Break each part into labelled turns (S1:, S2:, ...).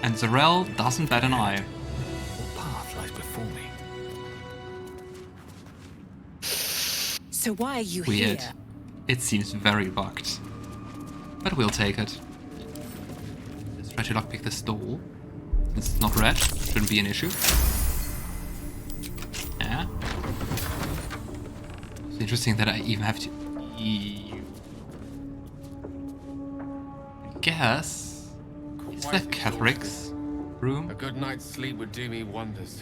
S1: And Zarel doesn't bat an eye.
S2: What path lies before me?
S3: So why are you
S1: Weird.
S3: here?
S1: It seems very bugged. But we'll take it. Let's try to lockpick this door. It's not red, shouldn't be an issue. Yeah. It's interesting that I even have to... I guess... Is that Ketheric's room?
S4: A good night's sleep would do me wonders.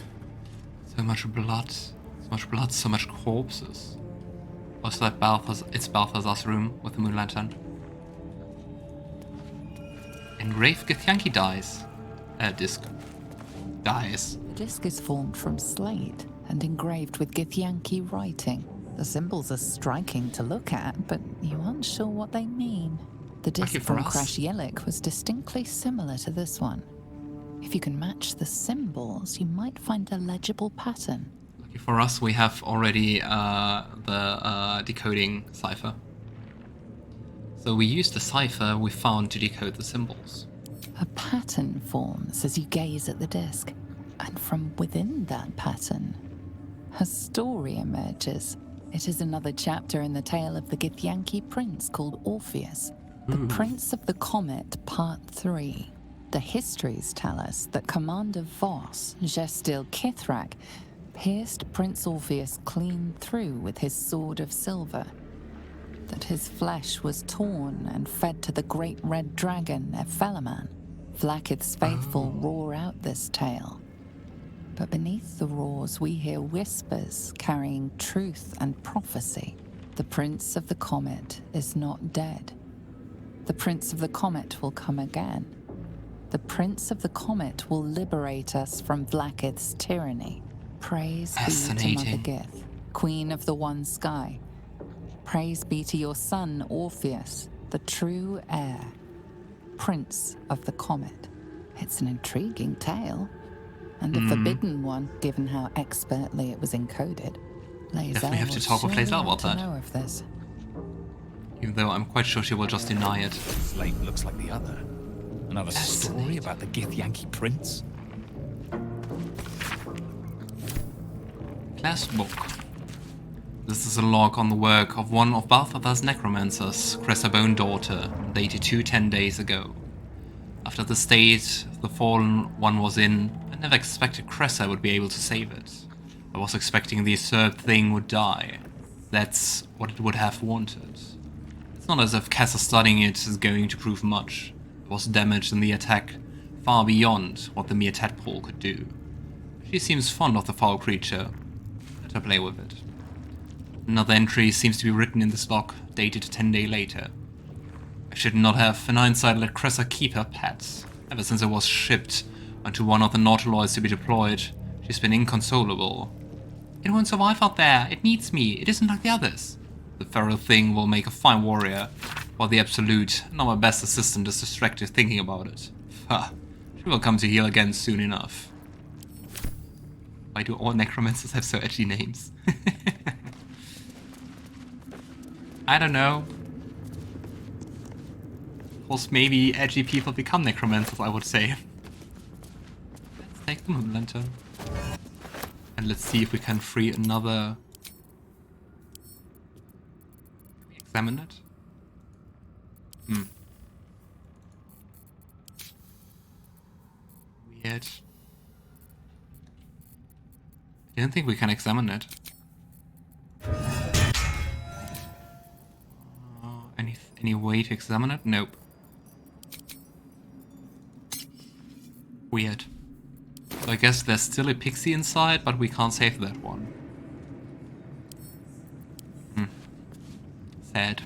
S1: So much blood. So much blood, so much corpses. Or is that Balthazar? It's Balthazar's room with the moon lantern. Engraved Githyanki disc. Dies.
S5: The disc is formed from slate and engraved with Githyanki writing. The symbols are striking to look at, but you aren't sure what they mean. The disc from Krasielik was distinctly similar to this one. If you can match the symbols, you might find a legible pattern.
S1: Lucky for us, we have already the decoding cipher. So we used the cipher we found to decode the symbols.
S5: A pattern forms as you gaze at the disc, and from within that pattern, a story emerges. It is another chapter in the tale of the Githyanki prince called Orpheus, the Prince of the Comet, Part 3. The histories tell us that Commander Voss, Gestil Kithrak, pierced Prince Orpheus clean through with his sword of silver, that his flesh was torn and fed to the great red dragon, Ephelaman. Vlaakith's faithful roar out this tale. But beneath the roars we hear whispers carrying truth and prophecy. The Prince of the Comet is not dead. The Prince of the Comet will come again. The Prince of the Comet will liberate us from Vlaakith's tyranny. Praise be to Mother Gith, Queen of the One Sky. Praise be to your son Orpheus, the true heir, Prince of the Comet. It's an intriguing tale, and a forbidden one, given how expertly it was encoded. Lae'zel
S1: Definitely have to talk with Lae'zel about that.
S5: know of this.
S1: Even though I'm quite sure she will just deny it.
S2: Slate looks like the other. Another story about the Githyanki prince.
S1: Class book. This is a log on the work of one of Balthazar's necromancers, Cressabone daughter, dated 10 days ago. After the state the fallen one was in, I never expected Cressa would be able to save it. I was expecting the absurd thing would die. That's what it would have wanted. It's not as if Kessa studying it is going to prove much. It was damaged in the attack far beyond what the mere tadpole could do. She seems fond of the foul creature. Let her play with it. Another entry seems to be written in this log, dated 10 days later. I should not have, in hindsight, let Cressa keep her pet. Ever since it was shipped onto one of the Nautiloids to be deployed, she's been inconsolable. It won't survive out there. It needs me. It isn't like the others. The feral thing will make a fine warrior, while the Absolute, not my best assistant, is distracted thinking about it. Ha! She will come to heal again soon enough. Why do all necromancers have so edgy names? I don't know. Of course, maybe edgy people become necromancers, I would say. Let's take the moon lantern. And let's see if we can free another... Can we examine it? Weird. I don't think we can examine it. Any way to examine it? Nope. Weird. So I guess there's still a pixie inside, but we can't save that one. Sad.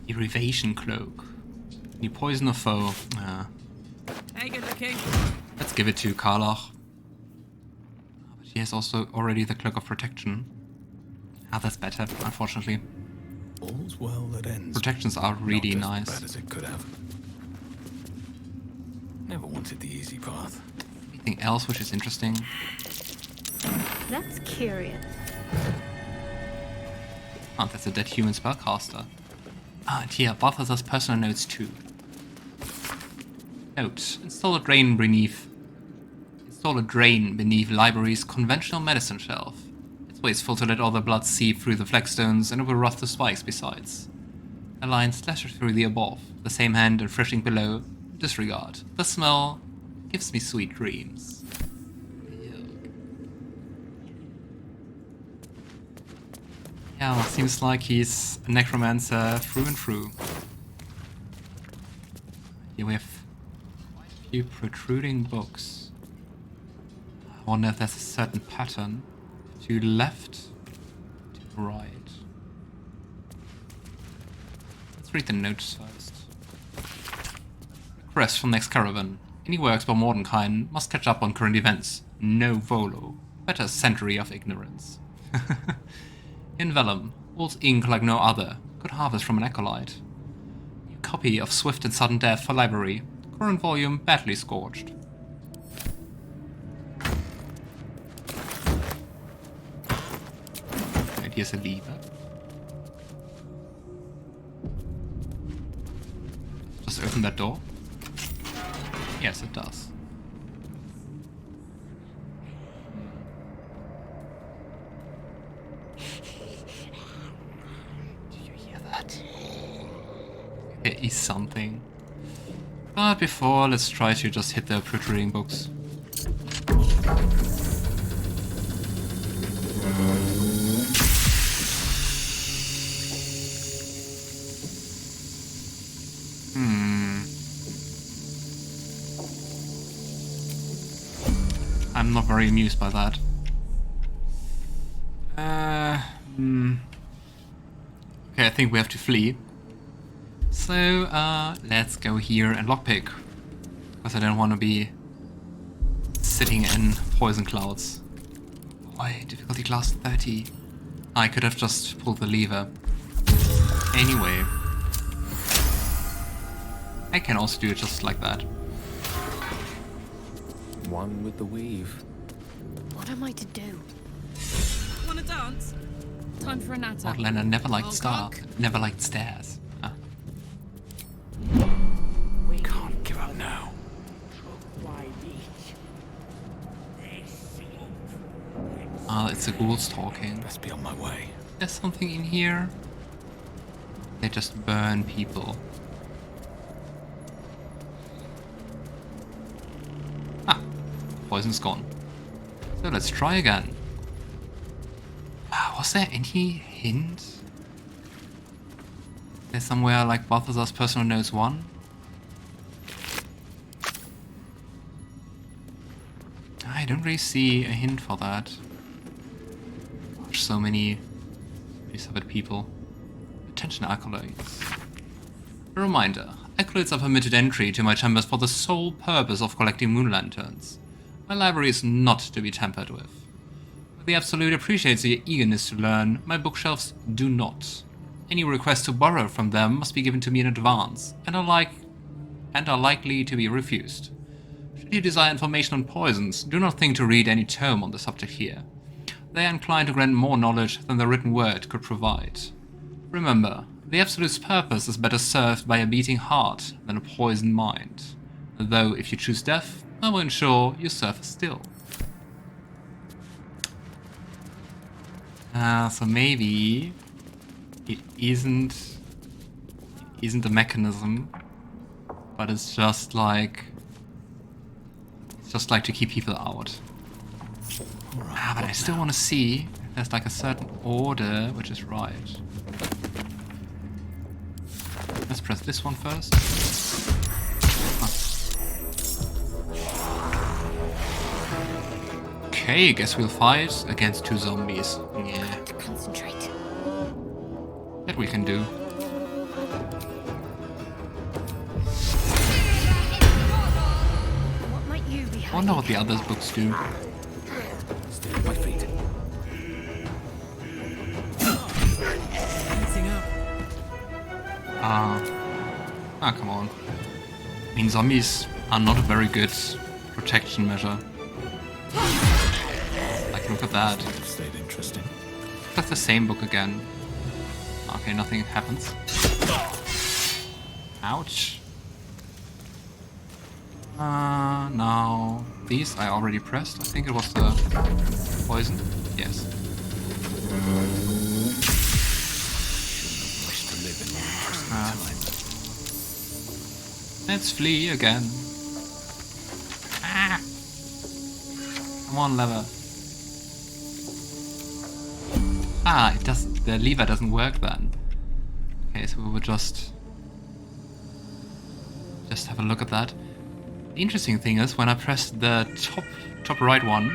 S1: Derivation cloak. Can you poison a foe?
S3: Take it, the king.
S1: Let's give it to Karlach. But she has also already the cloak of protection. That's better, unfortunately.
S2: All's well that ends.
S1: Protections are really
S2: Not
S1: nice.
S2: as bad as it could have. Never wanted the easy path.
S1: Anything else which is interesting?
S6: That's curious.
S1: Oh, that's a dead human spellcaster. And here, Balthazar's personal notes too. Note, install a drain beneath library's conventional medicine shelf. It's wasteful to let all the blood seep through the flagstones and it will rust the spikes besides. A line slashes through the above, the same hand and threshing below. Disregard. The smell gives me sweet dreams. Yeah, well, seems like he's a necromancer through and through. Here we have a few protruding books. I wonder if there's a certain pattern. To left, to right. Let's read the notes first. Request from next caravan. Any works by Mordenkainen must catch up on current events. No volo. Better century of ignorance. In vellum, old ink like no other. Good harvest from an acolyte. New copy of Swift and Sudden Death for library. Current volume badly scorched. And here's a lever. Just open that door. Yes, it does. There is something. But before, let's try to just hit the protruding books. I'm not very amused by that. Okay, I think we have to flee. So, let's go here and lockpick. Because I don't want to be sitting in poison clouds. Why? Difficulty class 30. I could have just pulled the lever. Anyway. I can also do it just like that.
S4: One with the weave.
S3: What am I to do? Wanna dance? Time for a natter.
S1: Outlander never liked never liked stairs.
S2: Can't give up now.
S1: It's the ghouls talking.
S2: Best be on my way.
S1: There's something in here. They just burn people. Ah, poison's gone. So let's try again. Was there any hint? There's somewhere like Balthazar's personal notes 1. I don't really see a hint for that. Watch so many severed people. Attention acolytes. A reminder, acolytes are permitted entry to my chambers for the sole purpose of collecting moon lanterns. My library is not to be tampered with. The Absolute appreciates your eagerness to learn, my bookshelves do not. Any request to borrow from them must be given to me in advance, and are likely to be refused. Should you desire information on poisons, do not think to read any tome on the subject here. They are inclined to grant more knowledge than the written word could provide. Remember, the Absolute's purpose is better served by a beating heart than a poisoned mind. Though if you choose death, I will ensure you suffer still. So maybe it isn't a mechanism, but it's just like to keep people out. But I still want to see if there's like a certain order which is right. Let's press this one first. Okay, guess we'll fight against 2 zombies. Yeah.
S3: Concentrate.
S1: That we can do.
S3: What might you be
S1: I wonder what the other books do.
S2: Stay on my feet.
S1: Come on. I mean, zombies are not a very good protection measure. Like, look at that.
S2: Stayed interesting.
S1: That's the same book again. Okay, nothing happens. Ouch. Now these I already pressed. I think it was the poison. Yes.
S2: Wish to live in more interesting time.
S1: Let's flee again. Ah. Come on, lever. Ah, it does. The lever doesn't work then. Okay, so we will just have a look at that. The interesting thing is when I press the top right one,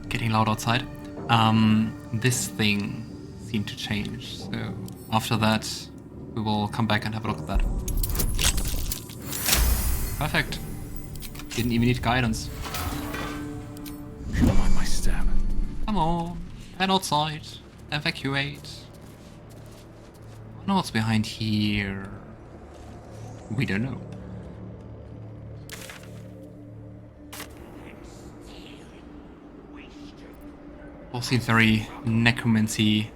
S1: getting loud outside. This thing seemed to change. So after that, we will come back and have a look at that. Perfect. Didn't even need guidance.
S2: Should mind my stab.
S1: Come on, head outside, evacuate. I wonder what's behind here. We don't know. All seems very necromancy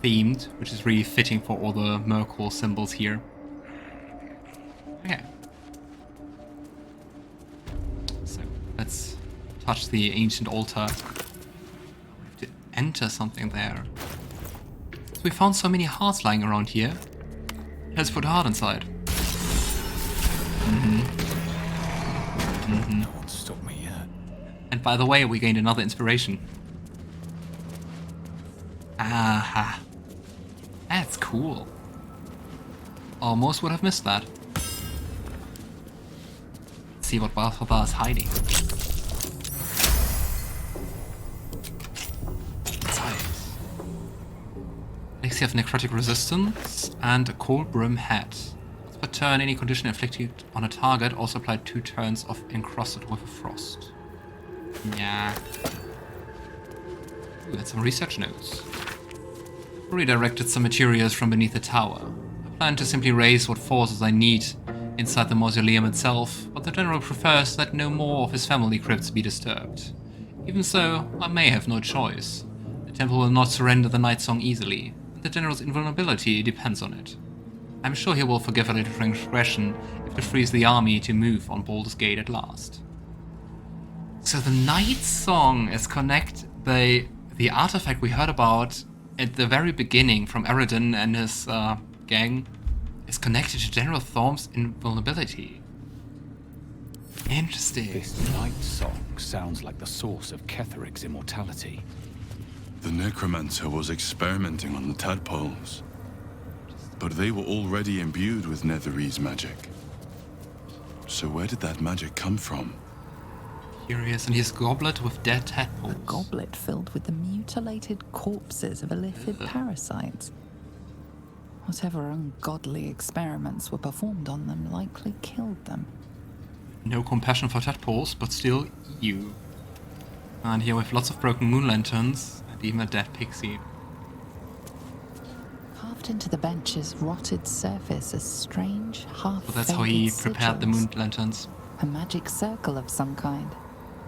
S1: themed, which is really fitting for all the Merkle symbols here. Okay. So let's touch the ancient altar. We have to enter something there. So we found so many hearts lying around here. Let's put a heart inside.
S2: No one stopped me yet.
S1: And by the way, we gained another inspiration. Aha. That's cool. Almost would have missed that. Let's see what Balthazar is hiding. Elixir of necrotic resistance and a cold brim hat. Once per turn, any condition inflicted on a target also apply 2 turns of encrusted with a frost. Yeah. Ooh, that's some research notes. Redirected some materials from beneath the tower. I plan to simply raise what forces I need inside the mausoleum itself, but the general prefers that no more of his family crypts be disturbed. Even so, I may have no choice. The temple will not surrender the Night Song easily. The general's invulnerability depends on it. I'm sure he will forgive a little transgression if it frees the army to move on Baldur's Gate at last. So the Night Song is the artifact we heard about at the very beginning from Eredin and his gang is connected to General Thorm's invulnerability. Interesting.
S2: This night song sounds like the source of Ketheric's immortality.
S6: The necromancer was experimenting on the tadpoles, but they were already imbued with Netherese magic. So where did that magic come from?
S1: Curious, and his goblet with dead tadpoles.
S5: A goblet filled with the mutilated corpses of illithid parasites. Whatever ungodly experiments were performed on them likely killed them.
S1: No compassion for tadpoles, but still you. And here we have lots of broken moon lanterns and even a dead pixie.
S5: Carved into the bench's rotted surface a strange, half-faded
S1: So that's how he prepared the moon lanterns.
S5: A magic circle of some kind,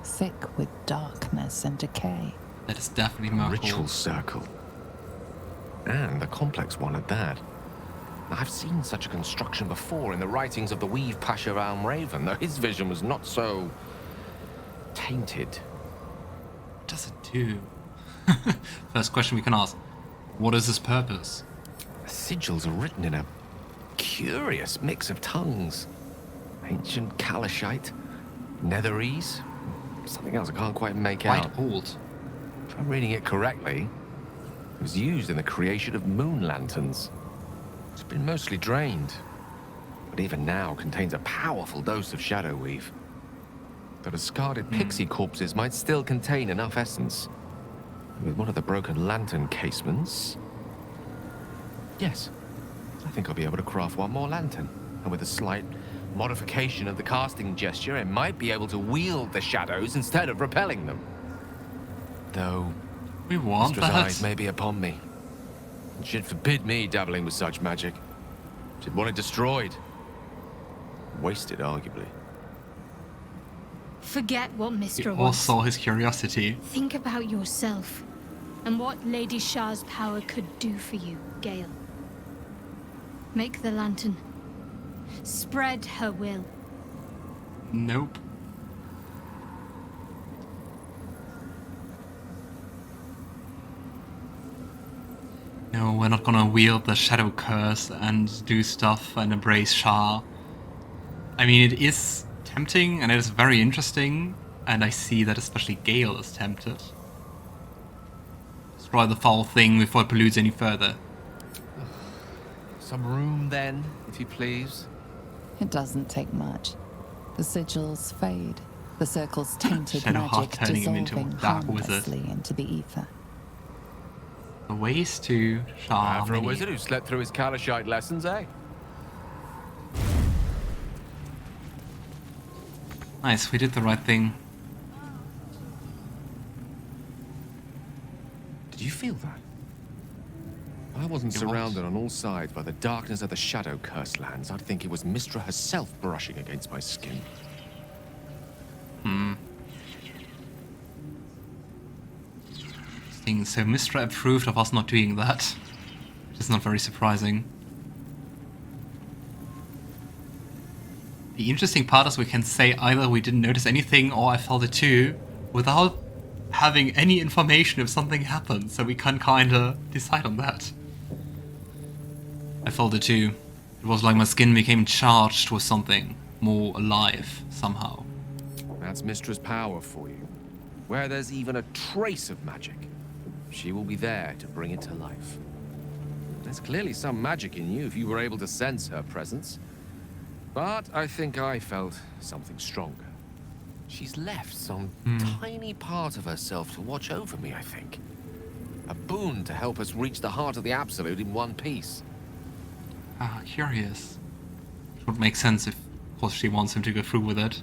S5: thick with darkness and decay.
S1: That is definitely Merkle.
S7: Ritual circle. And a complex one at that. I've seen such a construction before in the writings of the Weave Pasha Raven, though his vision was not so tainted.
S1: What does it do? First question we can ask. What is its purpose?
S7: The sigils are written in a curious mix of tongues. Ancient Kalashite, Netherese, something else I can't quite make out.
S1: Quite old.
S7: If I'm reading it correctly, it was used in the creation of moon lanterns. It's been mostly drained, but even now contains a powerful dose of shadow weave. The discarded pixie corpses might still contain enough essence. With one of the broken lantern casements... Yes, I think I'll be able to craft one more lantern. And with a slight modification of the casting gesture, it might be able to wield the shadows instead of repelling them. Though,
S1: We want
S7: Mistress'
S1: that.
S7: eyes may be upon me. And she'd forbid me dabbling with such magic. She'd want it destroyed. Wasted, arguably.
S3: Forget what
S1: We
S3: Mistra
S1: all
S3: wants.
S1: saw his curiosity.
S3: Think about yourself. And what Lady Shah's power could do for you, Gale. Make the lantern. Spread her will.
S1: Nope. No, we're not gonna wield the Shadow Curse and do stuff and embrace Shah. I mean, it is tempting and it is very interesting, and I see that especially Gale is tempted. Destroy the foul thing before it pollutes any further.
S7: Some room then, if you please.
S5: It doesn't take much. The sigils fade, the circle's tainted
S1: Shadowheart
S5: magic
S1: turning him
S5: dissolving
S1: into a dark wizard.
S5: harmlessly into the ether.
S1: The ways to Shah.
S7: For a wizard who slept through his Kalashite lessons, eh?
S1: Nice, we did the right thing.
S7: Did you feel that? I wasn't
S1: It
S7: surrounded
S1: was.
S7: on all sides by the darkness of the Shadow Curse lands. I'd think it was Mystra herself brushing against my skin.
S1: So Mystra approved of us not doing that. Which is not very surprising. The interesting part is we can say either we didn't notice anything or I felt it too, without having any information if something happened, so we can kinda decide on that. I felt it too. It was like my skin became charged with something more alive, somehow.
S7: That's Mystra's power for you. Where there's even a trace of magic, she will be there to bring it to life. There's clearly some magic in you if you were able to sense her presence. But I think I felt something stronger. She's left some tiny part of herself to watch over me, I think. A boon to help us reach the heart of the Absolute in one piece.
S1: Ah, curious. It would make sense if, of course, she wants him to go through with it.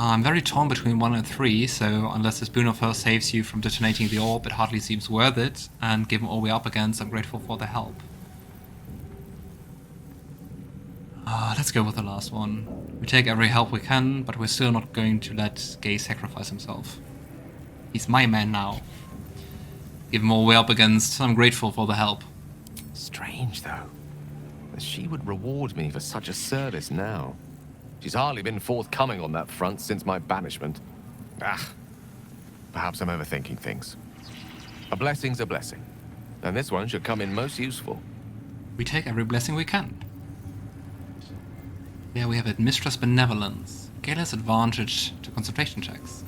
S1: I'm very torn between 1 and 3, so unless this boon of hers saves you from detonating the orb, it hardly seems worth it, and given all we're up against, I'm grateful for the help. Let's go with the last one. We take every help we can, but we're still not going to let Gay sacrifice himself. He's my man now. Given all we're up against, I'm grateful for the help.
S7: Strange, though, that she would reward me for such a service now. She's hardly been forthcoming on that front since my banishment. Perhaps I'm overthinking things. A blessing's a blessing, and this one should come in most useful.
S1: We take every blessing we can. There we have it, Mistress Benevolence. Gale has advantage to concentration checks.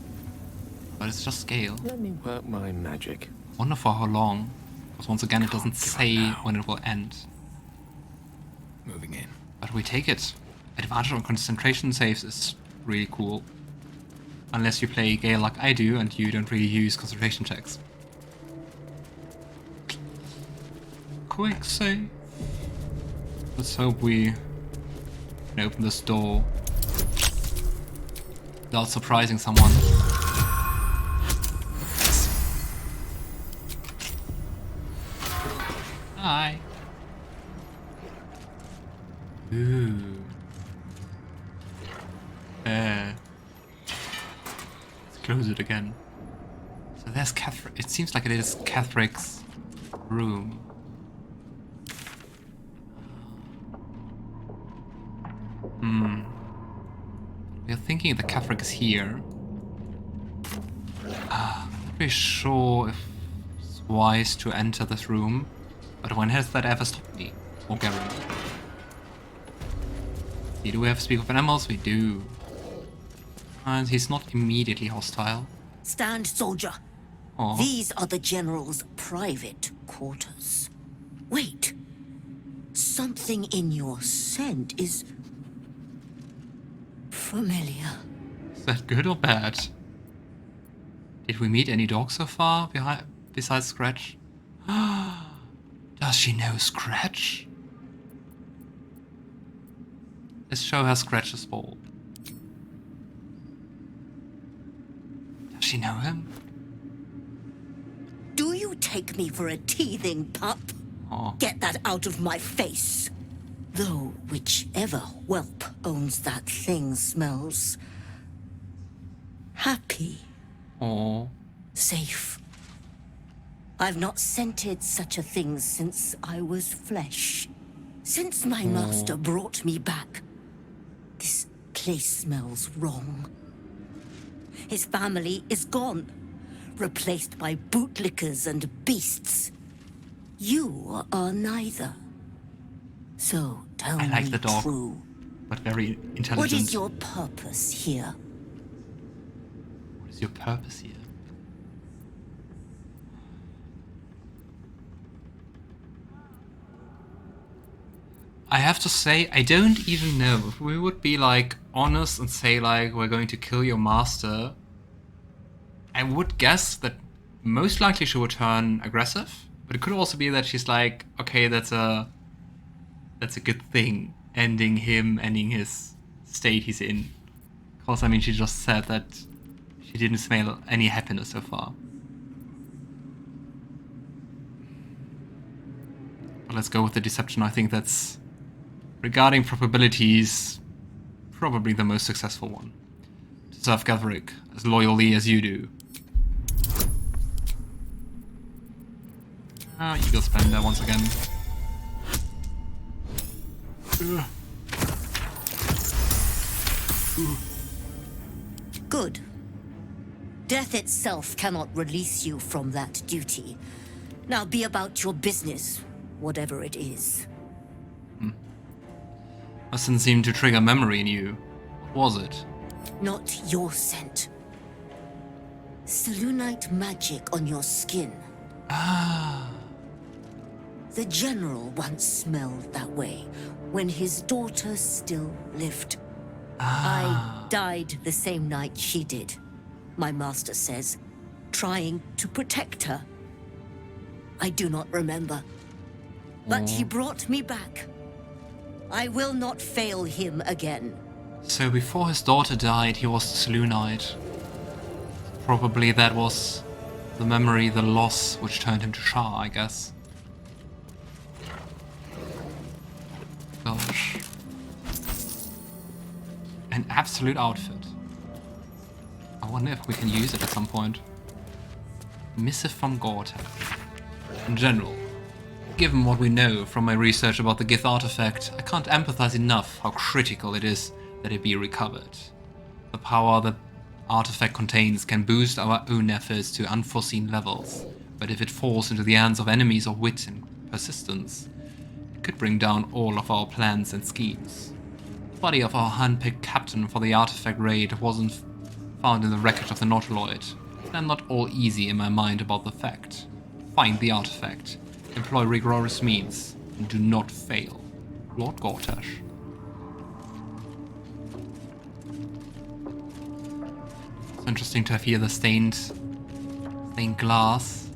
S1: But it's just Gale.
S7: Let me work my magic.
S1: Wonder for how long, because once again it doesn't say when it will end.
S2: Moving in.
S1: But we take it. Advantage on concentration saves is really cool. Unless you play Gale like I do and you don't really use concentration checks. Quick save. Let's hope we can open this door without surprising someone. Hi. Ooh. Let's close it again. So there's Ketheric. It seems like it is Ketheric's room. We are thinking that Ketheric is here. Not really sure if it's wise to enter this room, but when has that ever stopped me? Or Garon? Do we have Speak of Animals? We do. And he's not immediately hostile.
S8: Stand, soldier.
S1: Aw.
S8: These are the general's private quarters. Wait. Something in your scent is familiar.
S1: Is that good or bad? Did we meet any dogs so far besides Scratch? Does she know Scratch? Let's show her Scratch's ball. Does she know him?
S8: Do you take me for a teething pup?
S1: Oh.
S8: Get that out of my face. Though whichever whelp owns that thing smells happy,
S1: Oh.
S8: safe. I've not scented such a thing since I was flesh. Since my master brought me back, this place smells wrong. His family is gone, replaced by bootlickers and beasts. You are neither. So tell
S1: I like
S8: me
S1: the dog,
S8: true.
S1: but very intelligent.
S8: What is your purpose here?
S1: What is your purpose here? I have to say, I don't even know. If we would be like honest and say like we're going to kill your master, I would guess that most likely she would turn aggressive. But it could also be that she's like, okay, that's a good thing, ending his state he's in. Because I mean, she just said that she didn't smell any happiness so far. But let's go with the deception. I think that's, regarding probabilities, probably the most successful one. To serve Ketheric as loyally as you do. Eagle Spender once again.
S8: Good. Death itself cannot release you from that duty. Now be about your business, whatever it is.
S1: Mustn't seem to trigger memory in you. What was it?
S8: Not your scent. Selûnite magic on your skin. The general once smelled that way when his daughter still lived. I died the same night she did, my master says, trying to protect her. I do not remember. But he brought me back. I will not fail him again.
S1: So before his daughter died, he was the Selûnite. Probably that was the memory, the loss, which turned him to Shah, I guess. Gosh. An absolute outfit. I wonder if we can use it at some point. Missive from Gortek. In general, given what we know from my research about the Gith artifact, I can't empathize enough how critical it is that it be recovered. The power the artifact contains can boost our own efforts to unforeseen levels, but if it falls into the hands of enemies of wit and persistence, it could bring down all of our plans and schemes. The body of our handpicked captain for the artifact raid wasn't found in the wreckage of the Nautiloid, and I'm not all easy in my mind about the fact. Find the artifact, employ rigorous means, and do not fail. Lord Gortash. It's interesting to have here the stained glass.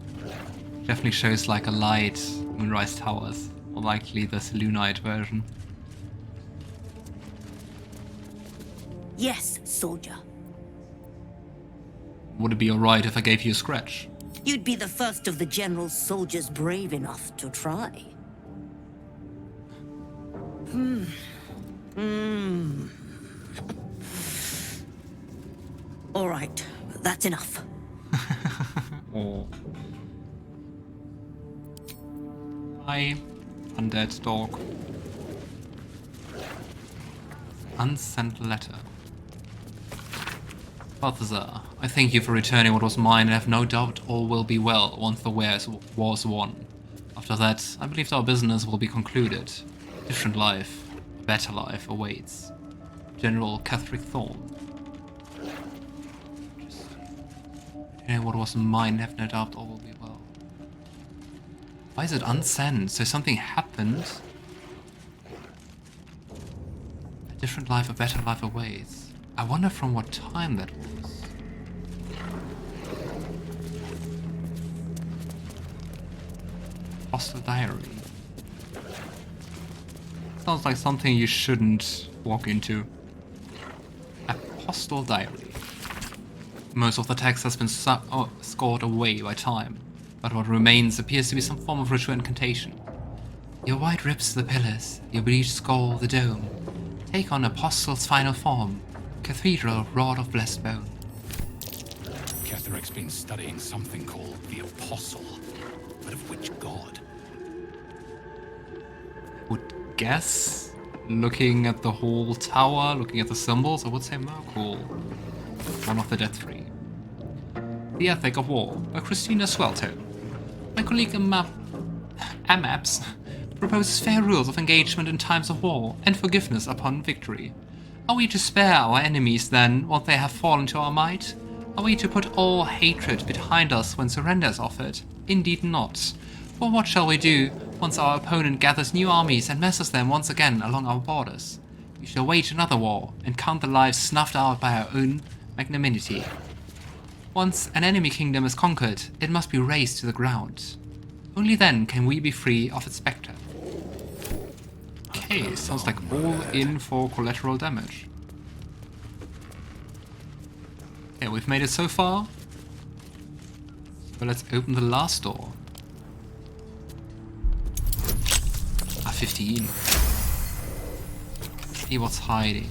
S1: Definitely shows like a light Moonrise Towers, or likely the Selûnite version.
S8: Yes, soldier.
S1: Would it be alright if I gave you a scratch?
S8: You'd be the first of the general's soldiers brave enough to try. All right, that's enough.
S1: Oh. Hi, undead dog. Unsent letter. Balthazar, I thank you for returning what was mine and have no doubt all will be well once the war's won. After that, I believe our business will be concluded. Different life, better life awaits. General Ketheric Thorm. Returning what was mine and have no doubt all will be well. Why is it unsent? So something happened. A different life, a better life awaits. I wonder from what time that was. Hostile diary. Sounds like something you shouldn't walk into. A hostile diary. Most of the text has been scored away by time, but what remains appears to be some form of ritual incantation. Your white ribs the pillars, your bleached skull the dome. Take on Apostle's final form, Cathedral Rod of Blessed Bone.
S2: Ketheric's been studying something called the Apostle, but of which god?
S1: Would guess, looking at the whole tower, looking at the symbols, I would say Merkul, one of the Death Three. The Ethic of War by Christina Swelto. My colleague Amaps proposes fair rules of engagement in times of war and forgiveness upon victory. Are we to spare our enemies then, once they have fallen to our might? Are we to put all hatred behind us when surrender is offered? Indeed not. For what shall we do once our opponent gathers new armies and messes them once again along our borders? We shall wage another war and count the lives snuffed out by our own magnanimity. Once an enemy kingdom is conquered, it must be razed to the ground. Only then can we be free of its spectre. Okay, sounds like all in for collateral damage. Okay, we've made it so far. So let's open the last door. 15. See what's hiding.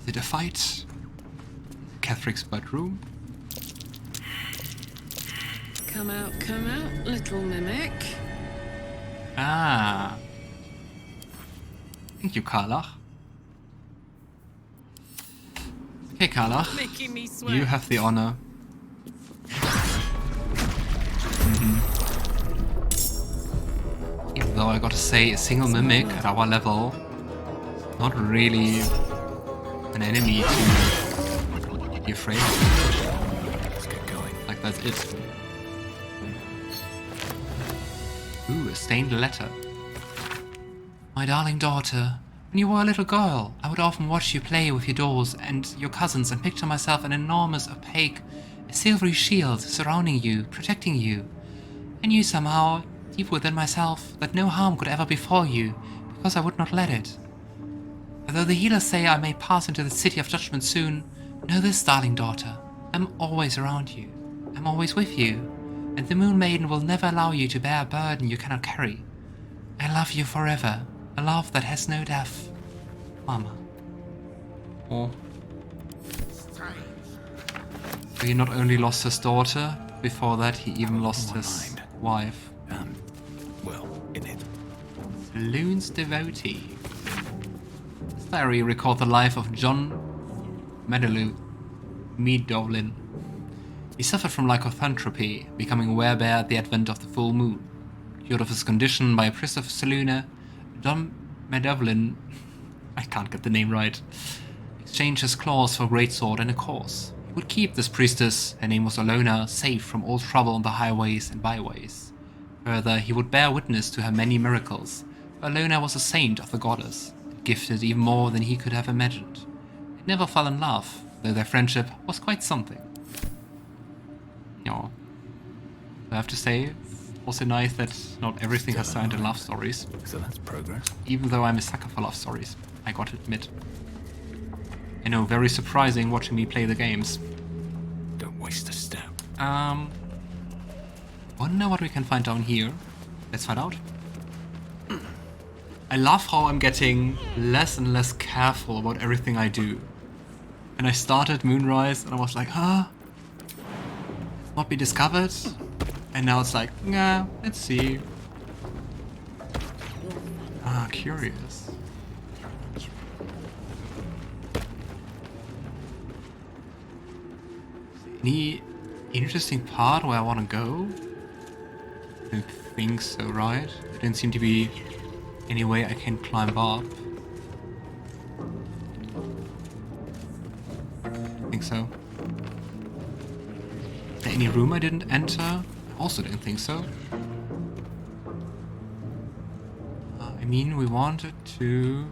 S1: Is it a fight? Ketheric's bedroom?
S9: Come out, little mimic.
S1: Ah. Thank you, Karlach. Okay, Karlach.
S9: Making me sweat.
S1: You have the honor. Even though I gotta say, a single mimic at our level, not really an enemy to be afraid of.
S2: Let's get going.
S1: Like, that's it. Ooh, a stained letter. My darling daughter, when you were a little girl, I would often watch you play with your dolls and your cousins and picture myself an enormous, opaque, silvery shield surrounding you, protecting you. I knew somehow, deep within myself, that no harm could ever befall you, because I would not let it. Although the healers say I may pass into the city of judgment soon, know this, darling daughter, I'm always around you. I'm always with you, and the Moon Maiden will never allow you to bear a burden you cannot carry. I love you forever, a love that has no death. Mama. Oh. So he not only lost his daughter, before that he even lost his wife.
S2: Well, in it.
S1: Loon's devotee. This diary records the life of John Medolin. He suffered from lycanthropy, becoming werebear at the advent of the full moon. Cured of his condition by a priest of Seluna, John Medolin, I can't get the name right, exchanged his claws for a greatsword and a course. He would keep this priestess, her name was Olona, safe from all trouble on the highways and byways. Further, he would bear witness to her many miracles, for Olona was a saint of the goddess, gifted even more than he could have imagined. They never fell in love, though their friendship was quite something. Yeah. I have to say, also nice that not everything has signed in love stories.
S2: So that's progress.
S1: Even though I'm a sucker for love stories, I gotta admit. I know, very surprising watching me play the games.
S2: Don't waste a step.
S1: Wonder what we can find down here. Let's find out. I love how I'm getting less and less careful about everything I do. And I started Moonrise and I was like, huh? Not be discovered? And now it's like, nah, let's see. Ah, curious. Any interesting part where I want to go? I don't think so, right? There didn't seem to be any way I can climb up. I think so. Is there any room I didn't enter? I also didn't think so. I mean, we wanted to...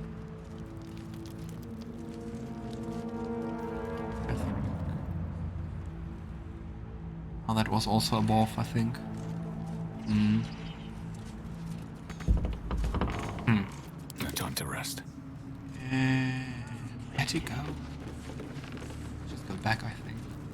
S1: Oh, that was also above, I think.
S2: No time to rest.
S1: Where to go? Just go back, I think.